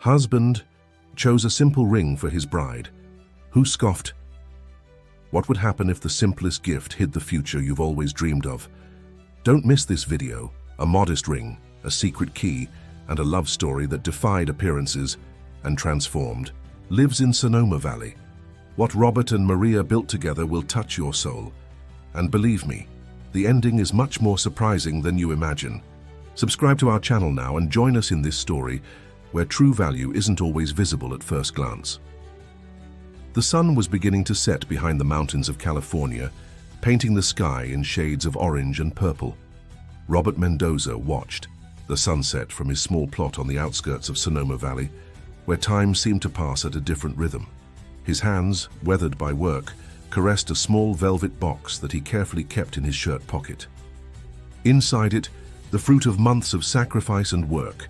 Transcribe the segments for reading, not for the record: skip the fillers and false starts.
Husband chose a simple ring for his bride. Who scoffed? What would happen if the simplest gift hid the future you've always dreamed of? Don't miss this video. A modest ring, a secret key, and a love story that defied appearances and transformed lives in Sonoma Valley. What Robert and Maria built together will touch your soul. And believe me, the ending is much more surprising than you imagine. Subscribe to our channel now and join us in this story where true value isn't always visible at first glance. The sun was beginning to set behind the mountains of California, painting the sky in shades of orange and purple. Robert Mendoza watched the sunset from his small plot on the outskirts of Sonoma Valley, where time seemed to pass at a different rhythm. His hands, weathered by work, caressed a small velvet box that he carefully kept in his shirt pocket. Inside it, the fruit of months of sacrifice and work,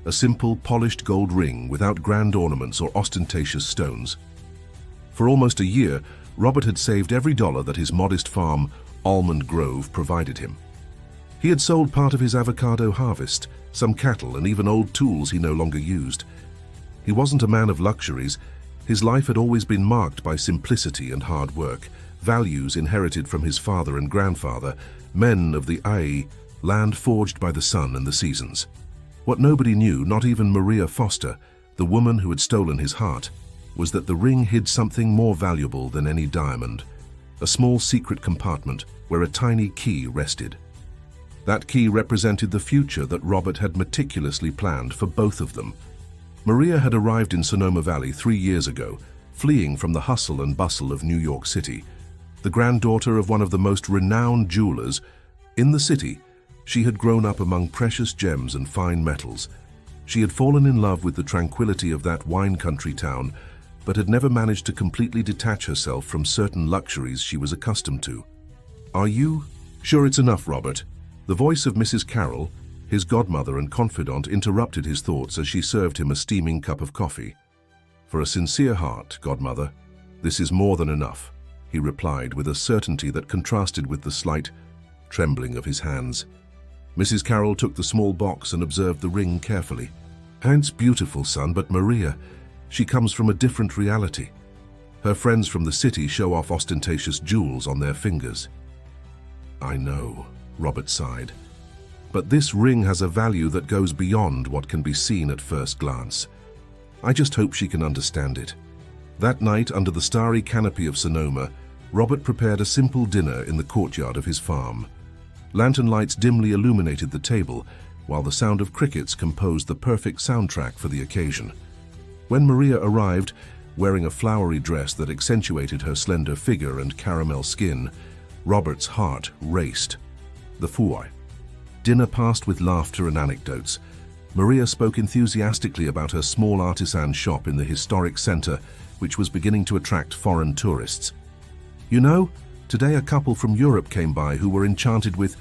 a simple, polished gold ring without grand ornaments or ostentatious stones. For almost a year, Robert had saved every dollar that his modest farm, Almond Grove, provided him. He had sold part of his avocado harvest, some cattle, and even old tools he no longer used. He wasn't a man of luxuries. His life had always been marked by simplicity and hard work, values inherited from his father and grandfather, men of the Ai, land forged by the sun and the seasons. What nobody knew, not even Maria Foster, the woman who had stolen his heart, was that the ring hid something more valuable than any diamond, a small secret compartment where a tiny key rested. That key represented the future that Robert had meticulously planned for both of them. Maria had arrived in Sonoma Valley 3 years ago, fleeing from the hustle and bustle of New York City. The granddaughter of one of the most renowned jewelers in the city, she had grown up among precious gems and fine metals. She had fallen in love with the tranquility of that wine country town, but had never managed to completely detach herself from certain luxuries she was accustomed to. "Are you sure it's enough, Robert?" The voice of Mrs. Carroll, his godmother and confidant, interrupted his thoughts as she served him a steaming cup of coffee. "For a sincere heart, godmother, this is more than enough," he replied with a certainty that contrasted with the slight trembling of his hands. Mrs. Carroll took the small box and observed the ring carefully. "It's beautiful, son, but Maria, she comes from a different reality. Her friends from the city show off ostentatious jewels on their fingers." "I know," Robert sighed. "But this ring has a value that goes beyond what can be seen at first glance. I just hope she can understand it." That night, under the starry canopy of Sonoma, Robert prepared a simple dinner in the courtyard of his farm. Lantern lights dimly illuminated the table, while the sound of crickets composed the perfect soundtrack for the occasion. When Maria arrived, wearing a flowery dress that accentuated her slender figure and caramel skin, Robert's heart raced. The Fouai. Dinner passed with laughter and anecdotes. Maria spoke enthusiastically about her small artisan shop in the historic center, which was beginning to attract foreign tourists. "You know, today a couple from Europe came by who were enchanted with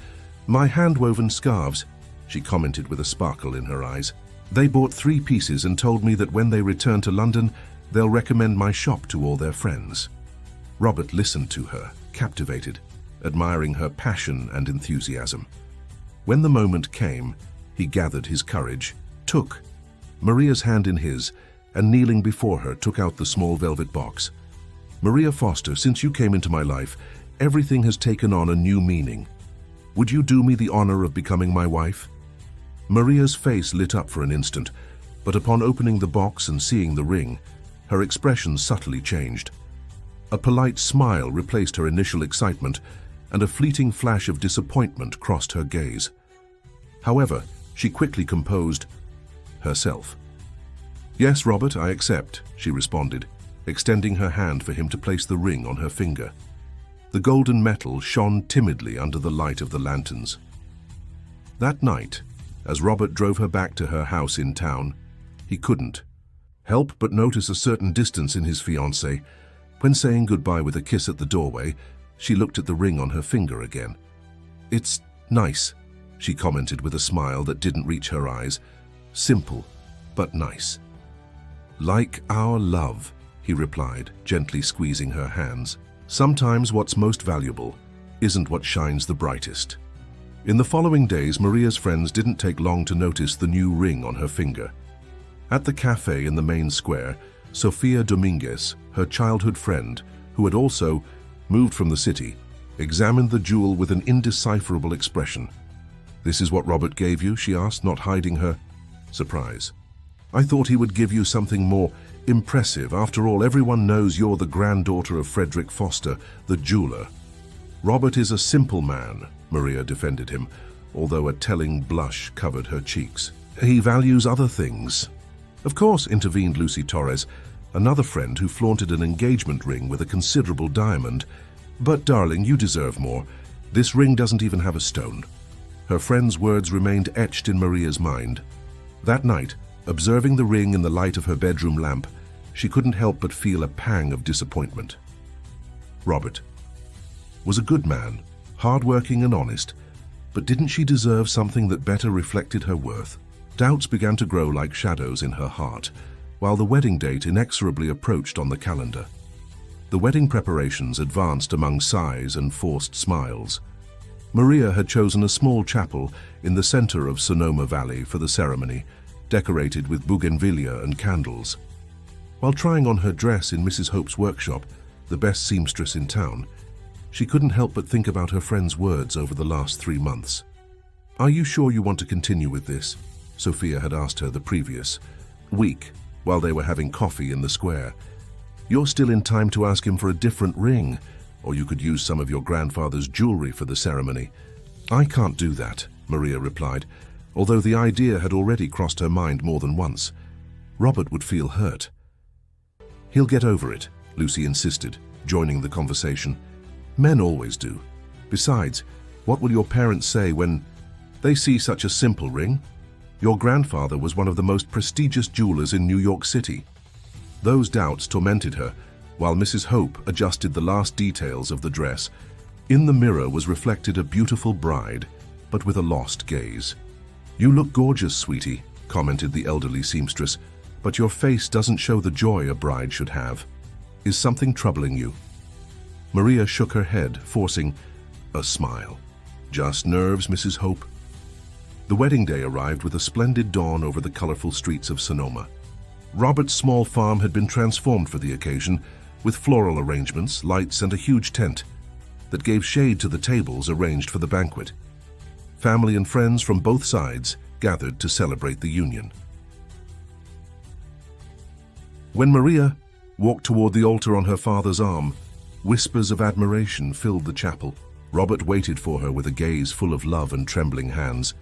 my hand-woven scarves," she commented with a sparkle in her eyes. "They bought 3 pieces and told me that when they return to London, they'll recommend my shop to all their friends." Robert listened to her, captivated, admiring her passion and enthusiasm. When the moment came, he gathered his courage, took Maria's hand in his, and kneeling before her, took out the small velvet box. "Maria Foster, since you came into my life, everything has taken on a new meaning. Would you do me the honor of becoming my wife?" Maria's face lit up for an instant, but upon opening the box and seeing the ring, her expression subtly changed. A polite smile replaced her initial excitement, and a fleeting flash of disappointment crossed her gaze. However, she quickly composed herself. "Yes, Robert, I accept," she responded, extending her hand for him to place the ring on her finger. The golden metal shone timidly under the light of the lanterns. That night, as Robert drove her back to her house in town, he couldn't help but notice a certain distance in his fiancée. When saying goodbye with a kiss at the doorway, she looked at the ring on her finger again. "It's nice," she commented with a smile that didn't reach her eyes. "Simple, but nice." "Like our love," he replied, gently squeezing her hands. "Sometimes what's most valuable isn't what shines the brightest." In the following days, Maria's friends didn't take long to notice the new ring on her finger. At the cafe in the main square, Sofia Dominguez, her childhood friend, who had also moved from the city, examined the jewel with an indecipherable expression. "This is what Robert gave you?" she asked, not hiding her surprise. "I thought he would give you something more impressive. After all, everyone knows you're the granddaughter of Frederick Foster, the jeweler." "Robert is a simple man," Maria defended him, although a telling blush covered her cheeks. "He values other things." "Of course," intervened Lucy Torres, another friend who flaunted an engagement ring with a considerable diamond. "But darling, you deserve more. This ring doesn't even have a stone." Her friend's words remained etched in Maria's mind. That night, observing the ring in the light of her bedroom lamp, she couldn't help but feel a pang of disappointment. Robert was a good man, hard-working and honest, but didn't she deserve something that better reflected her worth? Doubts began to grow like shadows in her heart, while the wedding date inexorably approached on the calendar. The wedding preparations advanced among sighs and forced smiles. Maria had chosen a small chapel in the center of Sonoma Valley for the ceremony, decorated with bougainvillea and candles. While trying on her dress in Mrs. Hope's workshop, the best seamstress in town, she couldn't help but think about her friend's words over the last 3 months. "Are you sure you want to continue with this?" Sophia had asked her the previous week while they were having coffee in the square. "You're still in time to ask him for a different ring, or you could use some of your grandfather's jewelry for the ceremony." "I can't do that," Maria replied, although the idea had already crossed her mind more than once. Robert would feel hurt. "He'll get over it," Lucy insisted, joining the conversation. "Men always do. Besides, what will your parents say when they see such a simple ring? Your grandfather was one of the most prestigious jewelers in New York City." Those doubts tormented her, while Mrs. Hope adjusted the last details of the dress. In the mirror was reflected a beautiful bride, but with a lost gaze. "You look gorgeous, sweetie," commented the elderly seamstress, "but your face doesn't show the joy a bride should have. Is something troubling you?" Maria shook her head, forcing a smile. "Just nerves, Mrs. Hope." The wedding day arrived with a splendid dawn over the colorful streets of Sonoma. Robert's small farm had been transformed for the occasion, with floral arrangements, lights, and a huge tent that gave shade to the tables arranged for the banquet. Family and friends from both sides gathered to celebrate the union. When Maria walked toward the altar on her father's arm, whispers of admiration filled the chapel. Robert waited for her with a gaze full of love and trembling hands.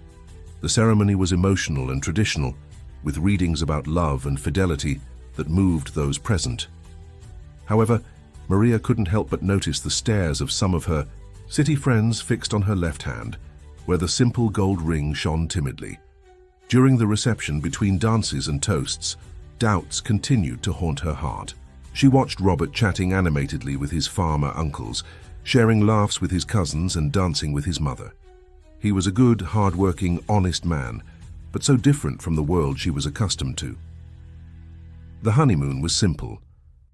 The ceremony was emotional and traditional, with readings about love and fidelity that moved those present. However, Maria couldn't help but notice the stares of some of her city friends fixed on her left hand, where the simple gold ring shone timidly. During the reception, between dances and toasts, doubts continued to haunt her heart. She watched Robert chatting animatedly with his farmer uncles, sharing laughs with his cousins and dancing with his mother. He was a good, hard-working, honest man, but so different from the world she was accustomed to. The honeymoon was simple,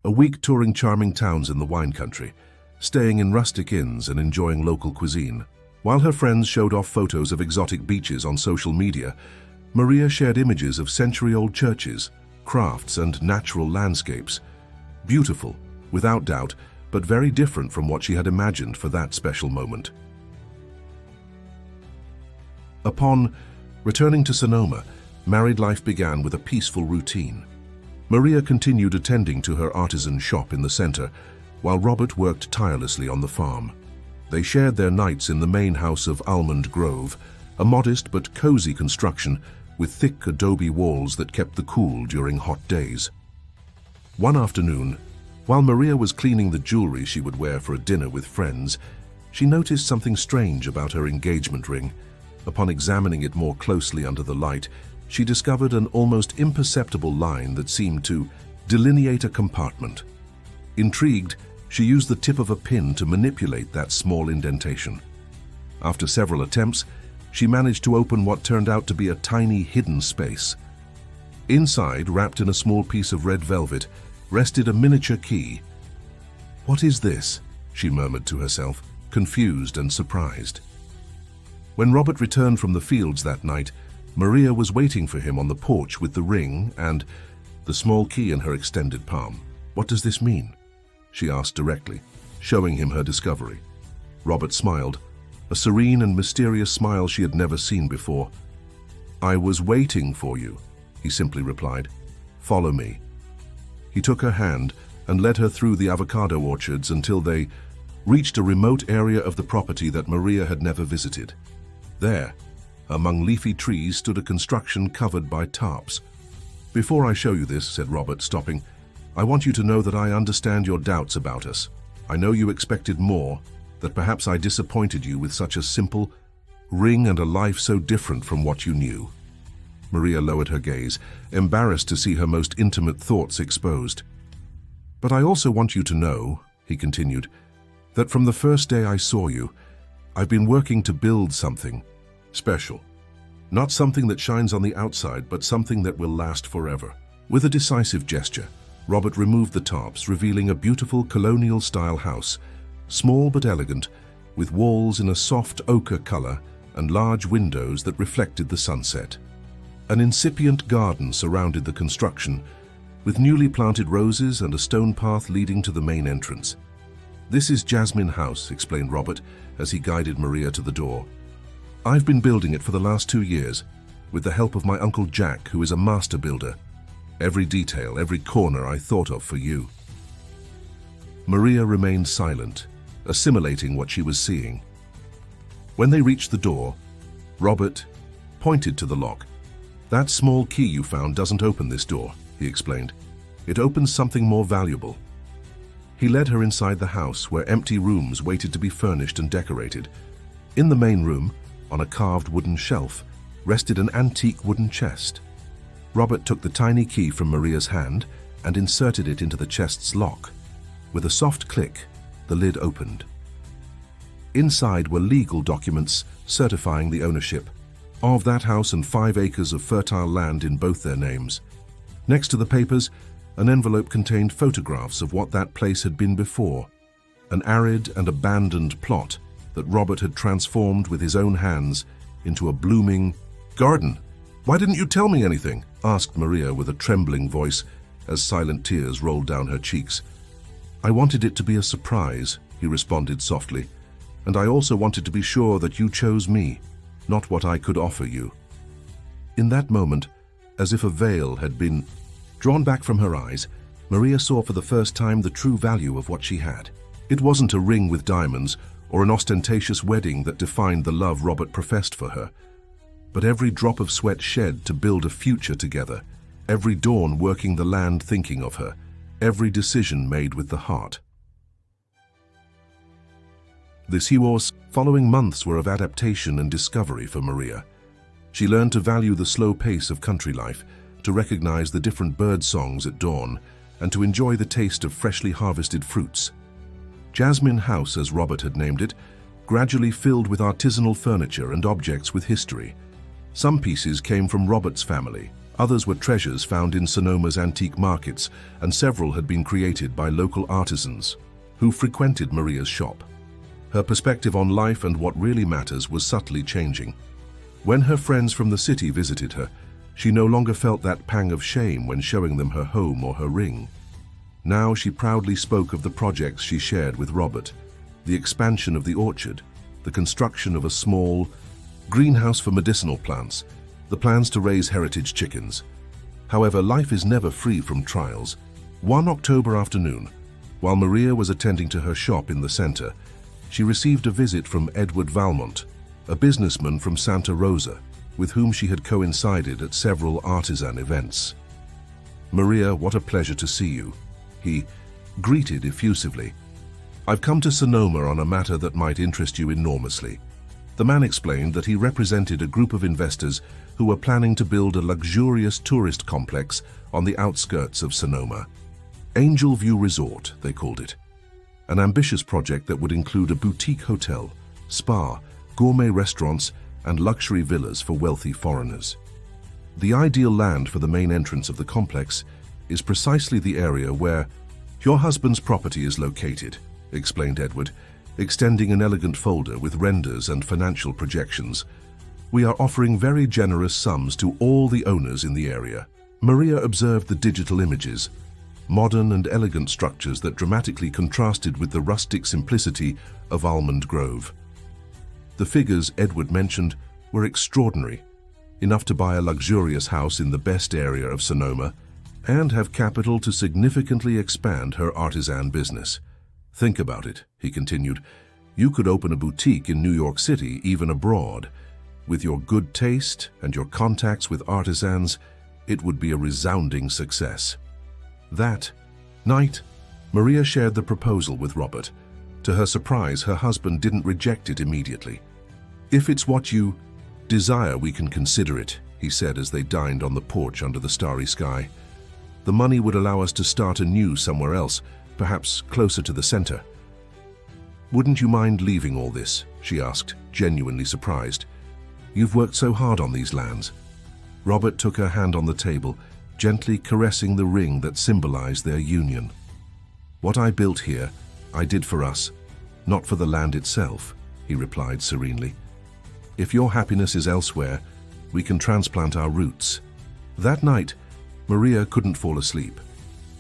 a week touring charming towns in the wine country, staying in rustic inns and enjoying local cuisine. While her friends showed off photos of exotic beaches on social media, Maria shared images of century-old churches, crafts, and natural landscapes. Beautiful, without doubt, but very different from what she had imagined for that special moment. Upon returning to Sonoma, married life began with a peaceful routine. Maria continued attending to her artisan shop in the center, while Robert worked tirelessly on the farm. They shared their nights in the main house of Almond Grove, a modest but cozy construction with thick adobe walls that kept the cool during hot days. One afternoon, while Maria was cleaning the jewelry she would wear for a dinner with friends, she noticed something strange about her engagement ring. Upon examining it more closely under the light, she discovered an almost imperceptible line that seemed to delineate a compartment. Intrigued, she used the tip of a pin to manipulate that small indentation. After several attempts, she managed to open what turned out to be a tiny hidden space. Inside, wrapped in a small piece of red velvet, rested a miniature key. "What is this?" she murmured to herself, confused and surprised. When Robert returned from the fields that night, Maria was waiting for him on the porch with the ring and the small key in her extended palm. "What does this mean?" she asked directly, showing him her discovery. Robert smiled, a serene and mysterious smile she had never seen before. "I was waiting for you," he simply replied. "Follow me." He took her hand and led her through the avocado orchards until they reached a remote area of the property that Maria had never visited. There, among leafy trees, stood a construction covered by tarps. "Before I show you this," said Robert, stopping, "I want you to know that I understand your doubts about us. I know you expected more, that perhaps I disappointed you with such a simple ring and a life so different from what you knew." Maria lowered her gaze, embarrassed to see her most intimate thoughts exposed. "But I also want you to know," he continued, "that from the first day I saw you, I've been working to build something special. Not something that shines on the outside, but something that will last forever." With a decisive gesture, Robert removed the tarps, revealing a beautiful colonial-style house, small but elegant, with walls in a soft ochre color and large windows that reflected the sunset. An incipient garden surrounded the construction, with newly planted roses and a stone path leading to the main entrance. "This is Jasmine House," explained Robert as he guided Maria to the door. "I've been building it for the last 2 years, with the help of my Uncle Jack, who is a master builder. Every detail, every corner I thought of for you." Maria remained silent, assimilating what she was seeing. When they reached the door, Robert pointed to the lock. "That small key you found doesn't open this door," he explained. "It opens something more valuable." He led her inside the house, where empty rooms waited to be furnished and decorated. In the main room, on a carved wooden shelf, rested an antique wooden chest. Robert took the tiny key from Maria's hand and inserted it into the chest's lock. With a soft click, the lid opened. Inside were legal documents certifying the ownership of that house and 5 acres of fertile land in both their names. Next to the papers, an envelope contained photographs of what that place had been before, an arid and abandoned plot that Robert had transformed with his own hands into a blooming garden. "Why didn't you tell me anything?" asked Maria with a trembling voice as silent tears rolled down her cheeks. "I wanted it to be a surprise," he responded softly, "and I also wanted to be sure that you chose me, not what I could offer you." In that moment, as if a veil had been drawn back from her eyes, Maria saw for the first time the true value of what she had. It wasn't a ring with diamonds or an ostentatious wedding that defined the love Robert professed for her, but every drop of sweat shed to build a future together, every dawn working the land thinking of her, every decision made with the heart. The following months were of adaptation and discovery for Maria. She learned to value the slow pace of country life, to recognize the different bird songs at dawn, and to enjoy the taste of freshly harvested fruits. Jasmine House, as Robert had named it, gradually filled with artisanal furniture and objects with history. Some pieces came from Robert's family, others were treasures found in Sonoma's antique markets, and several had been created by local artisans who frequented Maria's shop. Her perspective on life and what really matters was subtly changing. When her friends from the city visited her, she no longer felt that pang of shame when showing them her home or her ring. Now she proudly spoke of the projects she shared with Robert, the expansion of the orchard, the construction of a small greenhouse for medicinal plants, the plans to raise heritage chickens. However, life is never free from trials. One October afternoon, while Maria was attending to her shop in the center, she received a visit from Edward Valmont, a businessman from Santa Rosa, with whom she had coincided at several artisan events. "Maria, what a pleasure to see you," he greeted effusively. "I've come to Sonoma on a matter that might interest you enormously." The man explained that he represented a group of investors who were planning to build a luxurious tourist complex on the outskirts of Sonoma. Angel View Resort, they called it. An ambitious project that would include a boutique hotel, spa, gourmet restaurants, and luxury villas for wealthy foreigners. The ideal land for the main entrance of the complex is precisely the area where your husband's property is located, explained Edward, extending an elegant folder with renders and financial projections. We are offering very generous sums to all the owners in the area. Maria observed the digital images, modern and elegant structures that dramatically contrasted with the rustic simplicity of Almond Grove. The figures Edward mentioned were extraordinary, enough to buy a luxurious house in the best area of Sonoma and have capital to significantly expand her artisan business. Think about it, he continued. You could open a boutique in New York City, even abroad. With your good taste and your contacts with artisans, it would be a resounding success. That night, Maria shared the proposal with Robert. To her surprise, her husband didn't reject it immediately. If it's what you desire, we can consider it, he said as they dined on the porch under the starry sky. The money would allow us to start anew somewhere else, perhaps closer to the center. Wouldn't you mind leaving all this? She asked, genuinely surprised. You've worked so hard on these lands. Robert took her hand on the table, gently caressing the ring that symbolized their union. What I built here, I did for us, not for the land itself, he replied serenely. If your happiness is elsewhere, we can transplant our roots. That night, Maria couldn't fall asleep.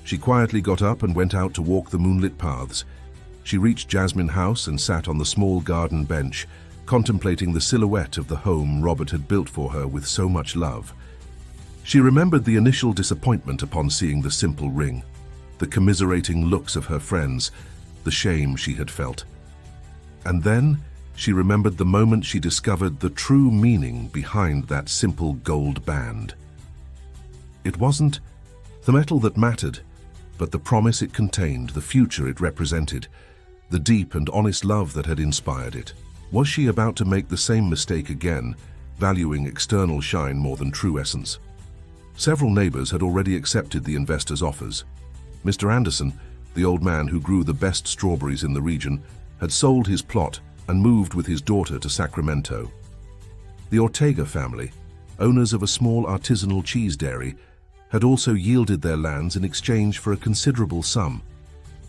She quietly got up and went out to walk the moonlit paths. She reached Jasmine House and sat on the small garden bench, contemplating the silhouette of the home Robert had built for her with so much love. She remembered the initial disappointment upon seeing the simple ring, the commiserating looks of her friends, the shame she had felt. And then she remembered the moment she discovered the true meaning behind that simple gold band. It wasn't the metal that mattered, but the promise it contained, the future it represented, the deep and honest love that had inspired it. Was she about to make the same mistake again, valuing external shine more than true essence? Several neighbors had already accepted the investors' offers. Mr. Anderson, the old man who grew the best strawberries in the region, had sold his plot and moved with his daughter to Sacramento. The Ortega family, owners of a small artisanal cheese dairy, had also yielded their lands in exchange for a considerable sum.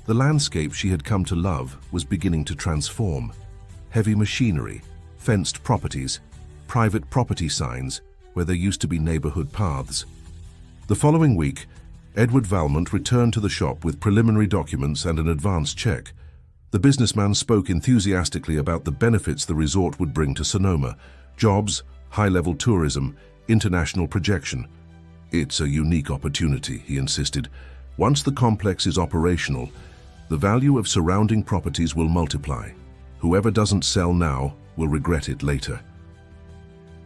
The landscape she had come to love was beginning to transform. Heavy machinery, fenced properties, private property signs where there used to be neighborhood paths. The following week, Edward Valmont returned to the shop with preliminary documents and an advance check. The businessman spoke enthusiastically about the benefits the resort would bring to Sonoma: jobs, high-level tourism, international projection. It's a unique opportunity, he insisted. Once the complex is operational, the value of surrounding properties will multiply. Whoever doesn't sell now will regret it later.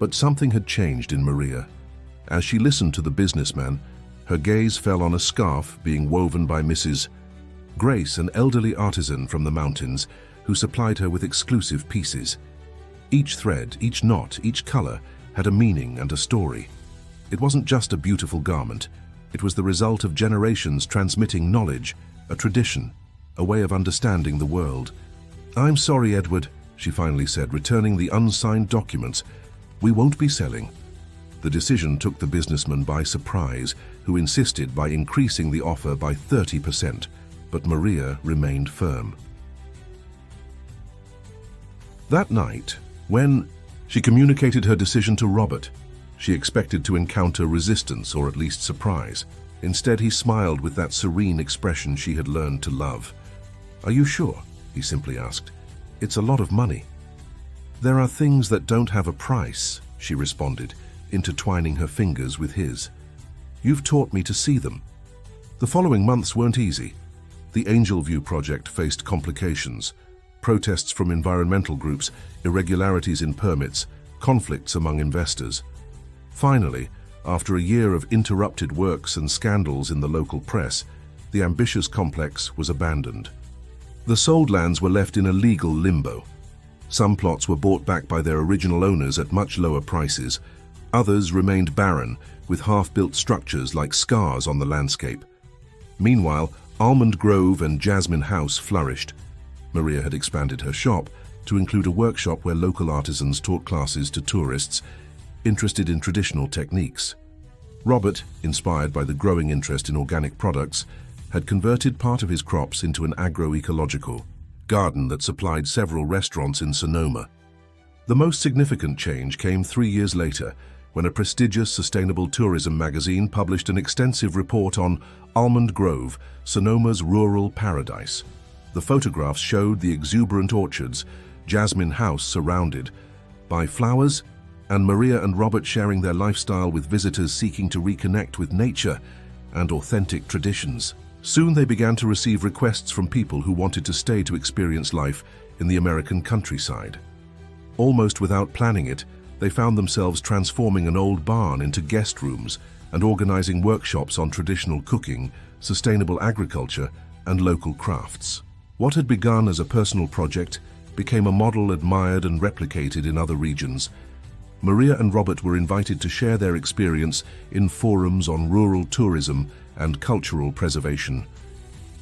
But something had changed in Maria. As she listened to the businessman, her gaze fell on a scarf being woven by Mrs. Grace, an elderly artisan from the mountains who supplied her with exclusive pieces. Each thread, each knot, each color had a meaning and a story. It wasn't just a beautiful garment. It was the result of generations transmitting knowledge, a tradition, a way of understanding the world. I'm sorry, Edward, she finally said, returning the unsigned documents. We won't be selling. The decision took the businessman by surprise, who insisted by increasing the offer by 30%, but Maria remained firm. That night, when she communicated her decision to Robert, she expected to encounter resistance or at least surprise. Instead, he smiled with that serene expression she had learned to love. Are you sure? He simply asked. It's a lot of money. There are things that don't have a price, she responded, intertwining her fingers with his. You've taught me to see them. The following months weren't easy. The Angel View project faced complications: protests from environmental groups, irregularities in permits, conflicts among investors. Finally, after a year of interrupted works and scandals in the local press, the ambitious complex was abandoned. The sold lands were left in a legal limbo. Some plots were bought back by their original owners at much lower prices. Others remained barren, with half-built structures like scars on the landscape. Meanwhile, Almond Grove and Jasmine House flourished. Maria had expanded her shop to include a workshop where local artisans taught classes to tourists interested in traditional techniques. Robert, inspired by the growing interest in organic products, had converted part of his crops into an agroecological garden that supplied several restaurants in Sonoma. The most significant change came 3 years later, when a prestigious sustainable tourism magazine published an extensive report on Almond Grove, Sonoma's rural paradise. The photographs showed the exuberant orchards, Jasmine House surrounded by flowers, and Maria and Robert sharing their lifestyle with visitors seeking to reconnect with nature and authentic traditions. Soon they began to receive requests from people who wanted to stay to experience life in the American countryside. Almost without planning it, they found themselves transforming an old barn into guest rooms and organizing workshops on traditional cooking, sustainable agriculture, and local crafts. What had begun as a personal project became a model admired and replicated in other regions. Maria and Robert were invited to share their experience in forums on rural tourism and cultural preservation.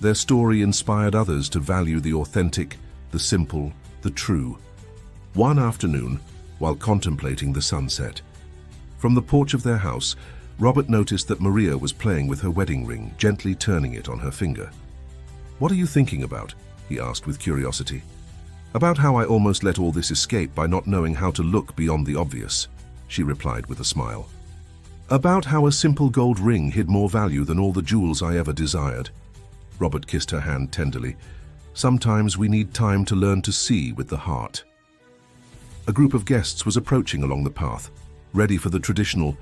Their story inspired others to value the authentic, the simple, the true. One afternoon, while contemplating the sunset, from the porch of their house, Robert noticed that Maria was playing with her wedding ring, gently turning it on her finger. "What are you thinking about?" he asked with curiosity. "About how I almost let all this escape by not knowing how to look beyond the obvious," she replied with a smile. "About how a simple gold ring hid more value than all the jewels I ever desired." Robert kissed her hand tenderly. "Sometimes we need time to learn to see with the heart." A group of guests was approaching along the path, ready for the traditional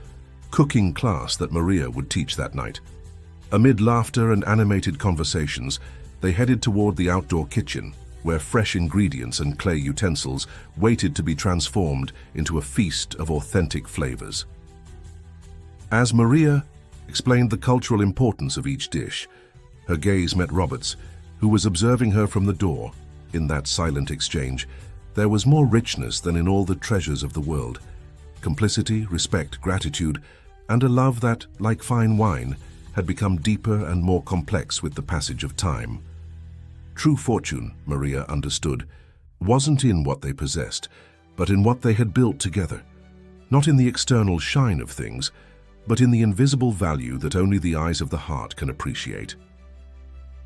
cooking class that Maria would teach that night. Amid laughter and animated conversations, they headed toward the outdoor kitchen, where fresh ingredients and clay utensils waited to be transformed into a feast of authentic flavors. As Maria explained the cultural importance of each dish, her gaze met Robert's, who was observing her from the door. In that silent exchange, there was more richness than in all the treasures of the world. Complicity, respect, gratitude, and a love that, like fine wine, had become deeper and more complex with the passage of time. True fortune, Maria understood, wasn't in what they possessed, but in what they had built together. Not in the external shine of things, but in the invisible value that only the eyes of the heart can appreciate.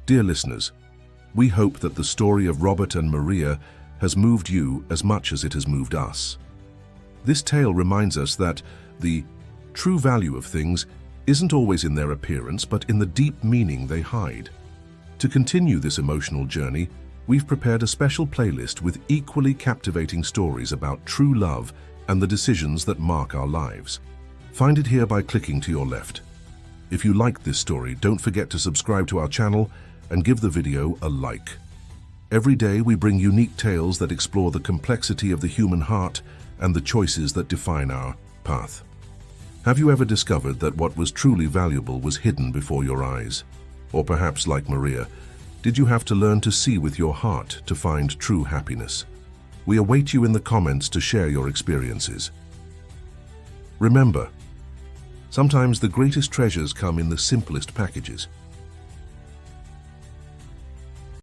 Dear listeners, we hope that the story of Robert and Maria has moved you as much as it has moved us. This tale reminds us that the true value of things isn't always in their appearance, but in the deep meaning they hide. To continue this emotional journey, we've prepared a special playlist with equally captivating stories about true love and the decisions that mark our lives. Find it here by clicking to your left. If you liked this story, don't forget to subscribe to our channel and give the video a like. Every day we bring unique tales that explore the complexity of the human heart and the choices that define our path. Have you ever discovered that what was truly valuable was hidden before your eyes? Or perhaps, like Maria, did you have to learn to see with your heart to find true happiness? We await you in the comments to share your experiences. Remember, sometimes the greatest treasures come in the simplest packages.